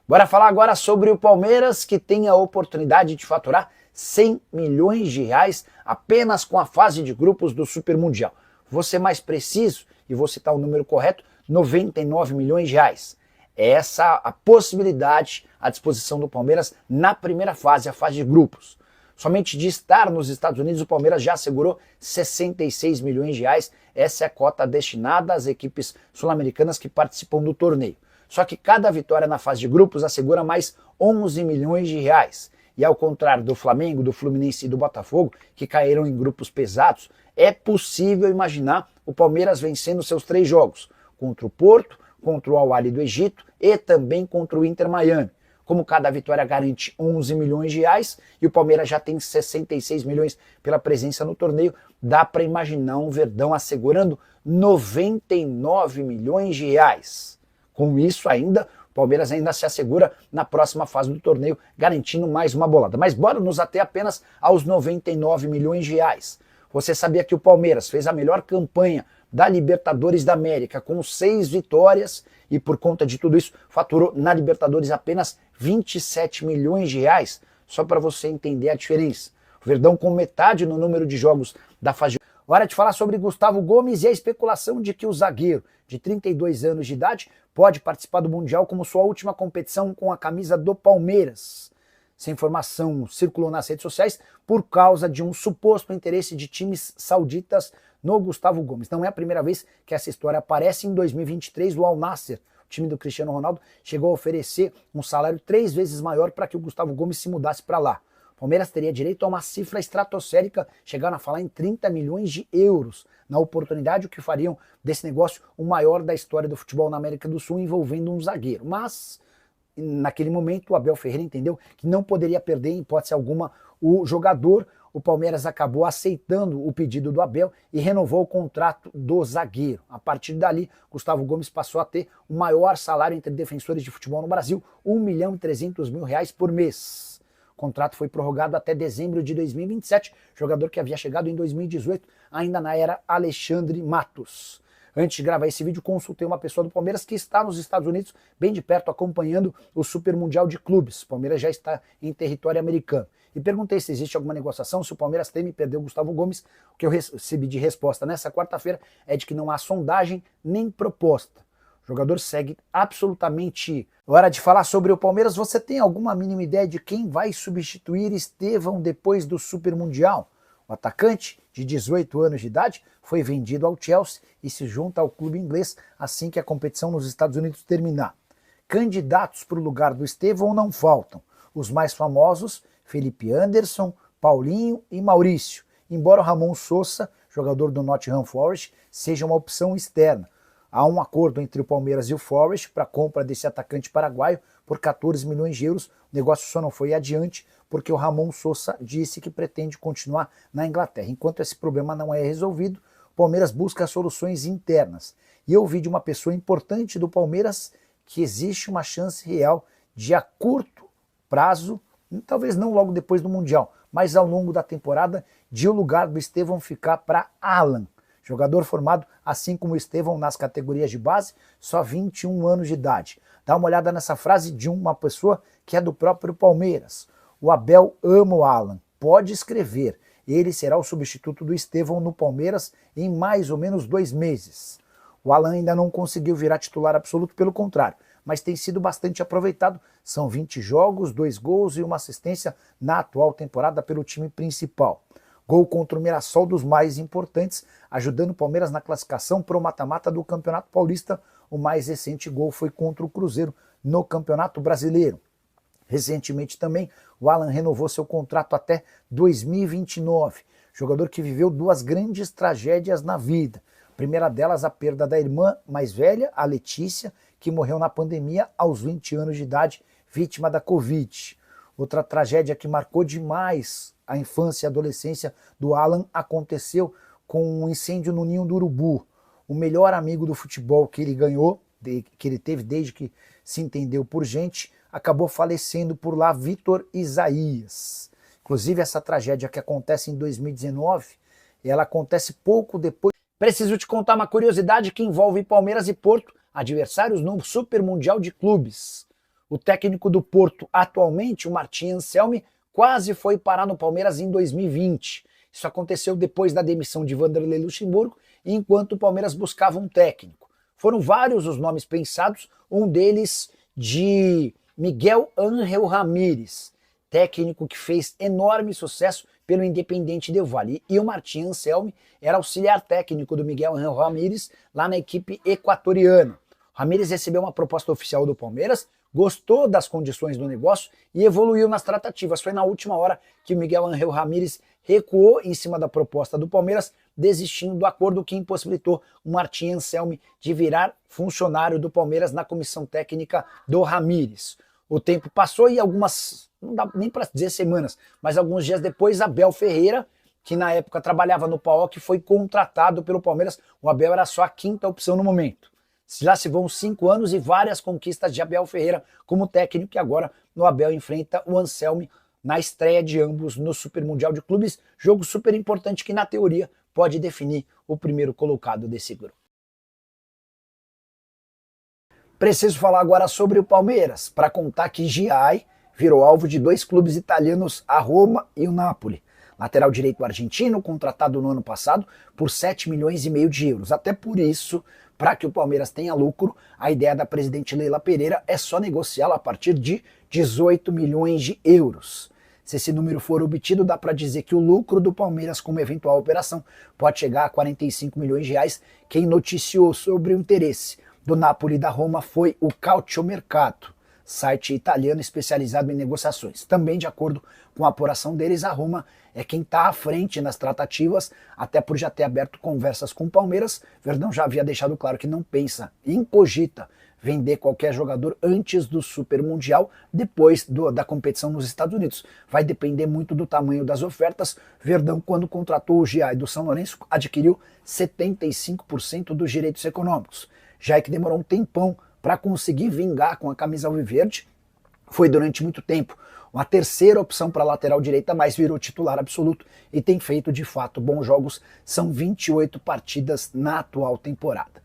Bora falar agora sobre o Palmeiras, que tem a oportunidade de faturar 100 milhões de reais apenas com a fase de grupos do Super Mundial. Vou ser mais preciso e vou citar o número correto, 99 milhões de reais. É essa a possibilidade à disposição do Palmeiras na primeira fase, a fase de grupos. Somente de estar nos Estados Unidos, o Palmeiras já assegurou 66 milhões de reais. Essa é a cota destinada às equipes sul-americanas que participam do torneio. Só que cada vitória na fase de grupos assegura mais 11 milhões de reais. E ao contrário do Flamengo, do Fluminense e do Botafogo, que caíram em grupos pesados, é possível imaginar o Palmeiras vencendo seus 3 jogos, contra o Porto, contra o Al-Ahly do Egito e também contra o Inter Miami. Como cada vitória garante 11 milhões de reais e o Palmeiras já tem 66 milhões pela presença no torneio, dá para imaginar um Verdão assegurando 99 milhões de reais. Com isso ainda, o Palmeiras ainda se assegura na próxima fase do torneio, garantindo mais uma bolada. Mas bora nos ater apenas aos 99 milhões de reais. Você sabia que o Palmeiras fez a melhor campanha da Libertadores da América, com 6 vitórias, e por conta de tudo isso, faturou na Libertadores apenas 27 milhões de reais, só para você entender a diferença. O Verdão com metade no número de jogos da fase de... Hora de falar sobre Gustavo Gomes e a especulação de que o zagueiro de 32 anos de idade pode participar do Mundial como sua última competição com a camisa do Palmeiras. Essa informação circulou nas redes sociais por causa de um suposto interesse de times sauditas no Gustavo Gomes. Não é a primeira vez que essa história aparece. Em 2023, o Al Nassr, o time do Cristiano Ronaldo, chegou a oferecer um salário 3 vezes maior para que o Gustavo Gomes se mudasse para lá. O Palmeiras teria direito a uma cifra estratosférica, chegando a falar em 30 milhões de euros na oportunidade, o que fariam desse negócio o maior da história do futebol na América do Sul, envolvendo um zagueiro. Mas, naquele momento, o Abel Ferreira entendeu que não poderia perder, em hipótese alguma, o jogador. O Palmeiras acabou aceitando o pedido do Abel e renovou o contrato do zagueiro. A partir dali, Gustavo Gomes passou a ter o maior salário entre defensores de futebol no Brasil, R$1.300.000 por mês. O contrato foi prorrogado até dezembro de 2027, jogador que havia chegado em 2018, ainda na era Alexandre Matos. Antes de gravar esse vídeo, consultei uma pessoa do Palmeiras que está nos Estados Unidos, bem de perto, acompanhando o Super Mundial de Clubes. O Palmeiras já está em território americano. E perguntei se existe alguma negociação, se o Palmeiras teme perder o Gustavo Gomes. O que eu recebi de resposta nessa quarta-feira é de que não há sondagem nem proposta. O jogador segue absolutamente... Hora de falar sobre o Palmeiras. Você tem alguma mínima ideia de quem vai substituir Estevão depois do Super Mundial? O atacante, de 18 anos de idade, foi vendido ao Chelsea e se junta ao clube inglês assim que a competição nos Estados Unidos terminar. Candidatos para o lugar do Estevão não faltam. Os mais famosos, Felipe Anderson, Paulinho e Maurício, embora o Ramon Sosa, jogador do Nottingham Forest, seja uma opção externa. Há um acordo entre o Palmeiras e o Forest para a compra desse atacante paraguaio por 14 milhões de euros. O negócio só não foi adiante porque o Ramon Sosa disse que pretende continuar na Inglaterra. Enquanto esse problema não é resolvido, o Palmeiras busca soluções internas. E eu ouvi de uma pessoa importante do Palmeiras que existe uma chance real de, a curto prazo, talvez não logo depois do Mundial, mas ao longo da temporada, de o lugar do Estevão ficar para Alan. Jogador formado, assim como o Estevão, nas categorias de base, só 21 anos de idade. Dá uma olhada nessa frase de uma pessoa que é do próprio Palmeiras. O Abel ama o Alan, pode escrever. Ele será o substituto do Estevão no Palmeiras em mais ou menos 2 meses. O Alan ainda não conseguiu virar titular absoluto, pelo contrário, mas tem sido bastante aproveitado. São 20 jogos, 2 gols e uma assistência na atual temporada pelo time principal. Gol contra o Mirassol, dos mais importantes, ajudando o Palmeiras na classificação para o mata-mata do Campeonato Paulista. O mais recente gol foi contra o Cruzeiro no Campeonato Brasileiro. Recentemente também, o Alan renovou seu contrato até 2029. Jogador que viveu 2 grandes tragédias na vida. A primeira delas, a perda da irmã mais velha, a Letícia, que morreu na pandemia aos 20 anos de idade, vítima da Covid. Outra tragédia que marcou demais a infância e adolescência do Alan aconteceu com um incêndio no Ninho do Urubu. O melhor amigo do futebol que ele ganhou, que ele teve desde que se entendeu por gente, acabou falecendo por lá, Vitor Isaías. Inclusive, essa tragédia que acontece em 2019, ela acontece pouco depois. Preciso te contar uma curiosidade que envolve Palmeiras e Porto, adversários no Super Mundial de Clubes. O técnico do Porto atualmente, o Martin Anselmi, quase foi parar no Palmeiras em 2020. Isso aconteceu depois da demissão de Vanderlei Luxemburgo, enquanto o Palmeiras buscava um técnico. Foram vários os nomes pensados, um deles de Miguel Ángel Ramírez, técnico que fez enorme sucesso pelo Independiente Del Valle. E o Martin Anselmi era auxiliar técnico do Miguel Ángel Ramírez lá na equipe equatoriana. Ramírez recebeu uma proposta oficial do Palmeiras, gostou das condições do negócio e evoluiu nas tratativas. Foi na última hora que o Miguel Ángel Ramírez recuou em cima da proposta do Palmeiras, desistindo do acordo que impossibilitou o Martin Anselmi de virar funcionário do Palmeiras na comissão técnica do Ramírez. O tempo passou e não dá nem para dizer semanas, mas alguns dias depois, Abel Ferreira, que na época trabalhava no PAOK, foi contratado pelo Palmeiras. O Abel era só a quinta opção no momento. Já se vão 5 anos e várias conquistas de Abel Ferreira como técnico, e agora o Abel enfrenta o Anselmi na estreia de ambos no Super Mundial de Clubes, jogo super importante que na teoria pode definir o primeiro colocado desse grupo. Preciso falar agora sobre o Palmeiras, para contar que Giai virou alvo de 2 clubes italianos, a Roma e o Napoli. Lateral direito argentino, contratado no ano passado por 7,5 milhões de euros. Até por isso, para que o Palmeiras tenha lucro, a ideia da presidente Leila Pereira é só negociá-lo a partir de 18 milhões de euros. Se esse número for obtido, dá para dizer que o lucro do Palmeiras como eventual operação pode chegar a 45 milhões de reais. Quem noticiou sobre o interesse do Napoli e da Roma foi o Calciomercato, site italiano especializado em negociações. Também, de acordo com a apuração deles, a Roma é quem está à frente nas tratativas, até por já ter aberto conversas com o Palmeiras. Verdão já havia deixado claro que não pensa, incogita, vender qualquer jogador antes do Super Mundial, depois da competição nos Estados Unidos. Vai depender muito do tamanho das ofertas. Verdão, quando contratou o Giai do São Lourenço, adquiriu 75% dos direitos econômicos. Giai, que demorou um tempão para conseguir vingar com a camisa alviverde, foi durante muito tempo uma terceira opção para a lateral direita, mas virou titular absoluto e tem feito de fato bons jogos. São 28 partidas na atual temporada.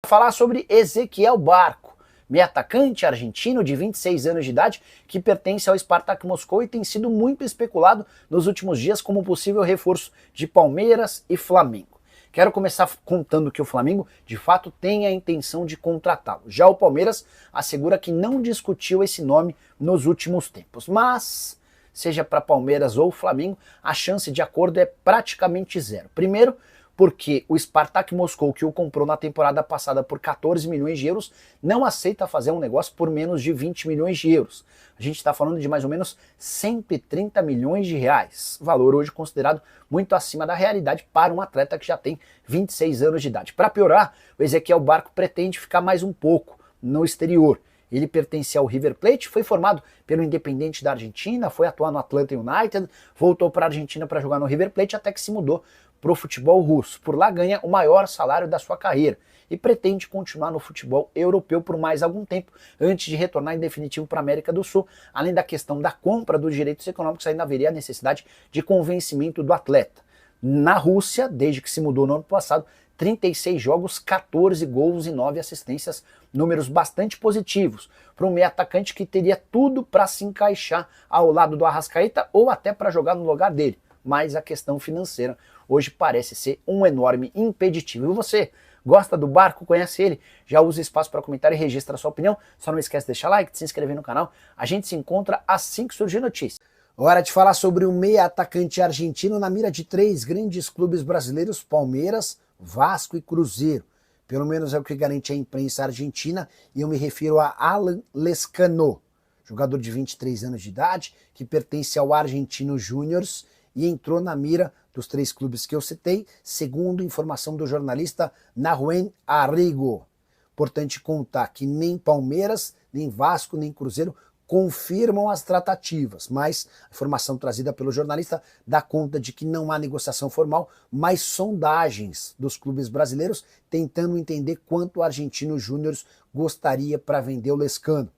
Falar sobre Ezequiel Barco, meio atacante argentino de 26 anos de idade, que pertence ao Spartak Moscou e tem sido muito especulado nos últimos dias como possível reforço de Palmeiras e Flamengo. Quero começar contando que o Flamengo, de fato, tem a intenção de contratá-lo. Já o Palmeiras assegura que não discutiu esse nome nos últimos tempos. Mas, seja para Palmeiras ou Flamengo, a chance de acordo é praticamente zero. Primeiro, porque o Spartak Moscou, que o comprou na temporada passada por 14 milhões de euros, não aceita fazer um negócio por menos de 20 milhões de euros. A gente está falando de mais ou menos 130 milhões de reais, valor hoje considerado muito acima da realidade para um atleta que já tem 26 anos de idade. Para piorar, o Ezequiel Barco pretende ficar mais um pouco no exterior. Ele pertencia ao River Plate, foi formado pelo Independiente da Argentina, foi atuar no Atlanta United, voltou para a Argentina para jogar no River Plate até que se mudou para o futebol russo. Por lá ganha o maior salário da sua carreira e pretende continuar no futebol europeu por mais algum tempo, antes de retornar em definitivo para a América do Sul. Além da questão da compra dos direitos econômicos, ainda haveria a necessidade de convencimento do atleta. Na Rússia, desde que se mudou no ano passado, 36 jogos, 14 gols e 9 assistências, números bastante positivos para um meio atacante que teria tudo para se encaixar ao lado do Arrascaeta ou até para jogar no lugar dele. Mas a questão financeira hoje parece ser um enorme impeditivo. E você gosta do Barco? Conhece ele? Já usa espaço para comentar e registra a sua opinião. Só não esquece de deixar like, de se inscrever no canal. A gente se encontra assim que surgir notícia. Hora de falar sobre o meia atacante argentino na mira de 3 grandes clubes brasileiros: Palmeiras, Vasco e Cruzeiro. Pelo menos é o que garante a imprensa argentina, e eu me refiro a Alan Lescano, jogador de 23 anos de idade, que pertence ao Argentino Júniors e entrou na mira dos 3 clubes que eu citei, segundo informação do jornalista Nahuen Arrigo. Importante contar que nem Palmeiras, nem Vasco, nem Cruzeiro confirmam as tratativas, mas a informação trazida pelo jornalista dá conta de que não há negociação formal, mas sondagens dos clubes brasileiros tentando entender quanto o Argentino Júnior gostaria para vender o Lescano.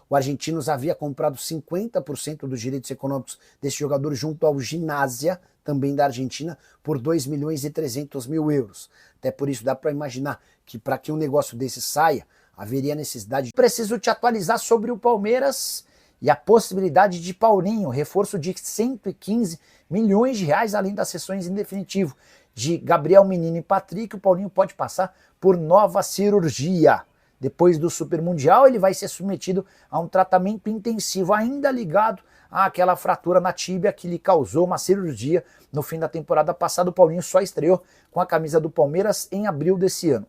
o Argentinos havia comprado 50% dos direitos econômicos desse jogador junto ao Ginásia, também da Argentina, por 2 milhões e 300 mil euros. Até por isso dá para imaginar que para que um negócio desse saia, haveria necessidade. Preciso te atualizar sobre o Palmeiras e a possibilidade de Paulinho, reforço de 115 milhões de reais, além das sessões em definitivo de Gabriel Menino e Patrick. O Paulinho pode passar por nova cirurgia. Depois do Super Mundial, ele vai ser submetido a um tratamento intensivo, ainda ligado àquela fratura na tíbia que lhe causou uma cirurgia no fim da temporada passada. O Paulinho só estreou com a camisa do Palmeiras em abril desse ano.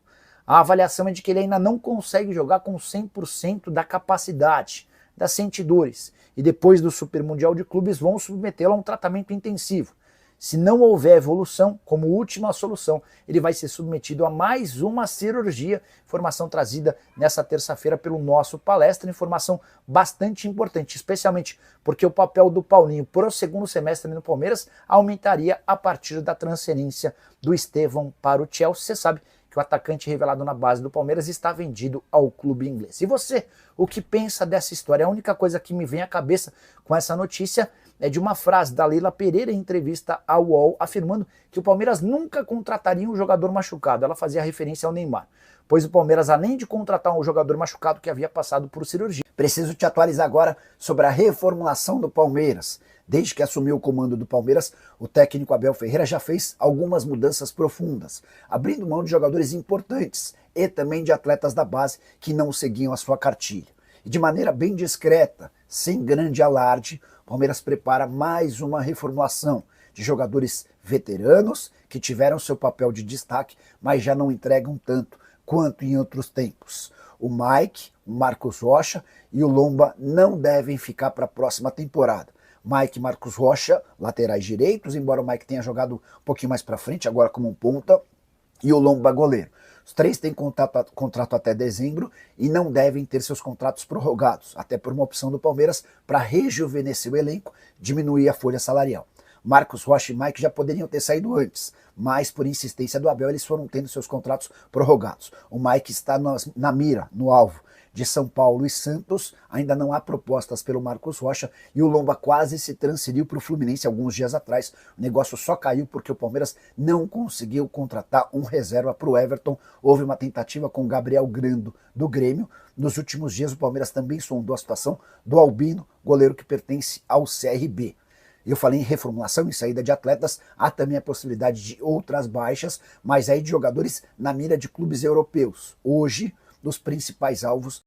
A avaliação é de que ele ainda não consegue jogar com 100% da capacidade, das sentidores. E depois do Super Mundial de Clubes vão submetê-lo a um tratamento intensivo. Se não houver evolução, como última solução, ele vai ser submetido a mais uma cirurgia. Informação trazida nessa terça-feira pelo nosso Palestra, informação bastante importante, especialmente porque o papel do Paulinho para o segundo semestre no Palmeiras aumentaria a partir da transferência do Estevão para o Chelsea. Você sabe que o atacante revelado na base do Palmeiras está vendido ao clube inglês. E você, o que pensa dessa história? A única coisa que me vem à cabeça com essa notícia é de uma frase da Leila Pereira em entrevista ao UOL, afirmando que o Palmeiras nunca contrataria um jogador machucado. Ela fazia referência ao Neymar, pois o Palmeiras, além de contratar um jogador machucado que havia passado por cirurgia. Preciso te atualizar agora sobre a reformulação do Palmeiras. Desde que assumiu o comando do Palmeiras, o técnico Abel Ferreira já fez algumas mudanças profundas, abrindo mão de jogadores importantes e também de atletas da base que não seguiam a sua cartilha. E de maneira bem discreta, sem grande alarde, o Palmeiras prepara mais uma reformulação de jogadores veteranos que tiveram seu papel de destaque, mas já não entregam tanto quanto em outros tempos. O Mike, o Marcos Rocha e o Lomba não devem ficar para a próxima temporada. Mike e Marcos Rocha, laterais direitos, embora o Mike tenha jogado um pouquinho mais para frente, agora como um ponta, e o Lomba goleiro. Os três têm contrato até dezembro e não devem ter seus contratos prorrogados, até por uma opção do Palmeiras para rejuvenescer o elenco, diminuir a folha salarial. Marcos Rocha e Mike já poderiam ter saído antes, mas por insistência do Abel eles foram tendo seus contratos prorrogados. O Mike está na mira, no alvo de São Paulo e Santos, ainda não há propostas pelo Marcos Rocha e o Lomba quase se transferiu para o Fluminense alguns dias atrás. O negócio só caiu porque o Palmeiras não conseguiu contratar um reserva para o Everton. Houve uma tentativa com o Gabriel Grando do Grêmio. Nos últimos dias o Palmeiras também sondou a situação do Albino, goleiro que pertence ao CRB. Eu falei em reformulação e saída de atletas, há também a possibilidade de outras baixas, mas aí de jogadores na mira de clubes europeus. Hoje, dos principais alvos